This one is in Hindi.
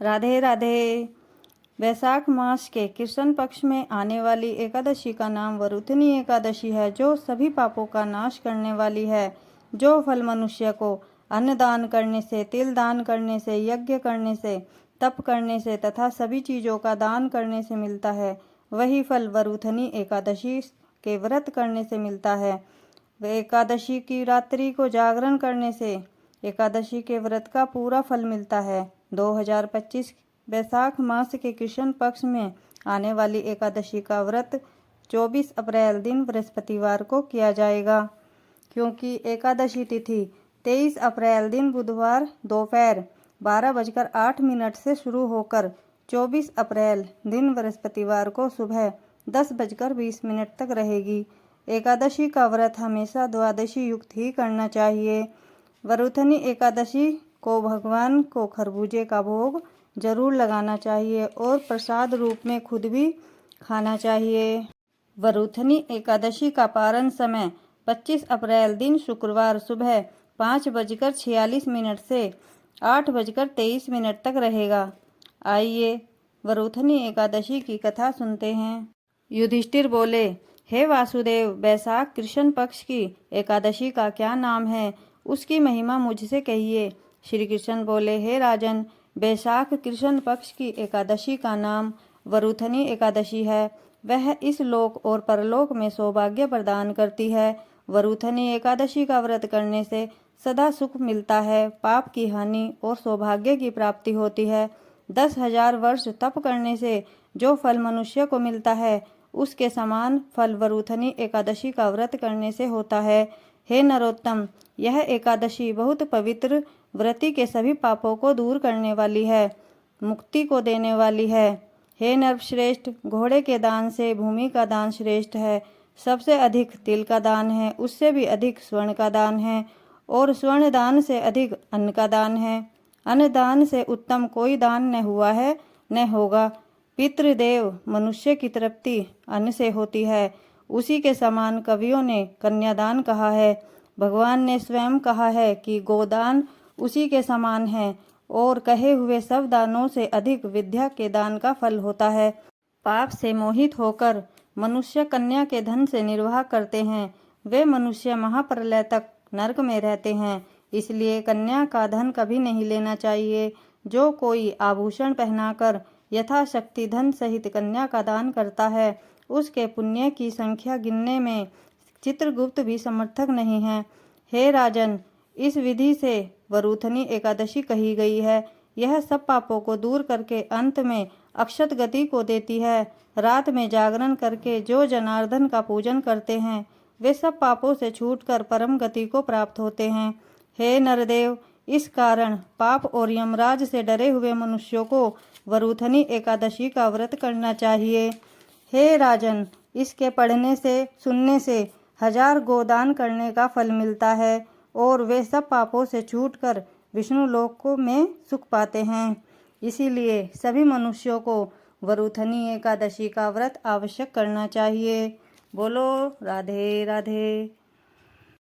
राधे राधे। वैशाख मास के कृष्ण पक्ष में आने वाली एकादशी का नाम वरुथनी एकादशी है, जो सभी पापों का नाश करने वाली है। जो फल मनुष्य को अन्न दान करने से, तिल दान करने से, यज्ञ करने से, तप करने से तथा सभी चीज़ों का दान करने से मिलता है, वही फल वरुथनी एकादशी के व्रत करने से मिलता है। वह एकादशी की रात्रि को जागरण करने से एकादशी के व्रत का पूरा फल मिलता है। 2025 वैशाख मास के कृष्ण पक्ष में आने वाली एकादशी का व्रत 24 अप्रैल दिन बृहस्पतिवार को किया जाएगा, क्योंकि एकादशी तिथि 23 अप्रैल दिन बुधवार दोपहर 12:08 से शुरू होकर 24 अप्रैल दिन बृहस्पतिवार को सुबह 10:20 तक रहेगी। एकादशी का व्रत हमेशा द्वादशी युक्त ही करना चाहिए। वरुथनी एकादशी को भगवान को खरबूजे का भोग जरूर लगाना चाहिए और प्रसाद रूप में खुद भी खाना चाहिए। वरुथनी एकादशी का पारण समय 25 अप्रैल दिन शुक्रवार सुबह 5:46 से 8:23 तक रहेगा। आइए वरुथनी एकादशी की कथा सुनते हैं। युधिष्ठिर बोले, हे वासुदेव, वैशाख कृष्ण पक्ष की एकादशी का क्या नाम है? उसकी महिमा मुझसे कहिए। श्री कृष्ण बोले, हे राजन, वैशाख कृष्ण पक्ष की एकादशी का नाम वरुथनी एकादशी है। वह इस लोक और परलोक में सौभाग्य प्रदान करती है। वरुथनी एकादशी का व्रत करने से सदा सुख मिलता है, पाप की हानि और सौभाग्य की प्राप्ति होती है। 10,000 वर्ष तप करने से जो फल मनुष्य को मिलता है, उसके समान फल वरुथनी एकादशी का व्रत करने से होता है। हे नरोत्तम, यह एकादशी बहुत पवित्र, व्रती के सभी पापों को दूर करने वाली है, मुक्ति को देने वाली है। हे नरश्रेष्ठ, घोड़े के दान से भूमि का दान श्रेष्ठ है। सबसे अधिक तिल का दान है, उससे भी अधिक स्वर्ण का दान है, और स्वर्ण दान से अधिक अन्न का दान है। अन्न दान से उत्तम कोई दान न हुआ है न होगा। पितृदेव मनुष्य की तृप्ति अन्न से होती है, उसी के समान कवियों ने कन्यादान कहा है। भगवान ने स्वयं कहा है कि गोदान उसी के समान है, और कहे हुए सब दानों से अधिक विद्या के दान का फल होता है। पाप से मोहित होकर मनुष्य कन्या के धन से निर्वाह करते हैं, वे मनुष्य महाप्रलय तक नरक में रहते हैं। इसलिए कन्या का धन कभी नहीं लेना चाहिए। जो कोई आभूषण पहनाकर यथाशक्ति धन सहित कन्या का दान करता है, उसके पुण्य की संख्या गिनने में चित्रगुप्त भी समर्थक नहीं है। हे राजन, इस विधि से वरुथनी एकादशी कही गई है। यह सब पापों को दूर करके अंत में अक्षत गति को देती है। रात में जागरण करके जो जनार्दन का पूजन करते हैं, वे सब पापों से छूटकर परम गति को प्राप्त होते हैं। हे नरदेव, इस कारण पाप और यमराज से डरे हुए मनुष्यों को वरुथनी एकादशी का व्रत करना चाहिए। हे राजन, इसके पढ़ने से, सुनने से 1000 गोदान करने का फल मिलता है, और वे सब पापों से छूटकर विष्णु लोक में सुख पाते हैं। इसीलिए सभी मनुष्यों को वरुथनी एकादशी का व्रत आवश्यक करना चाहिए। बोलो राधे राधे।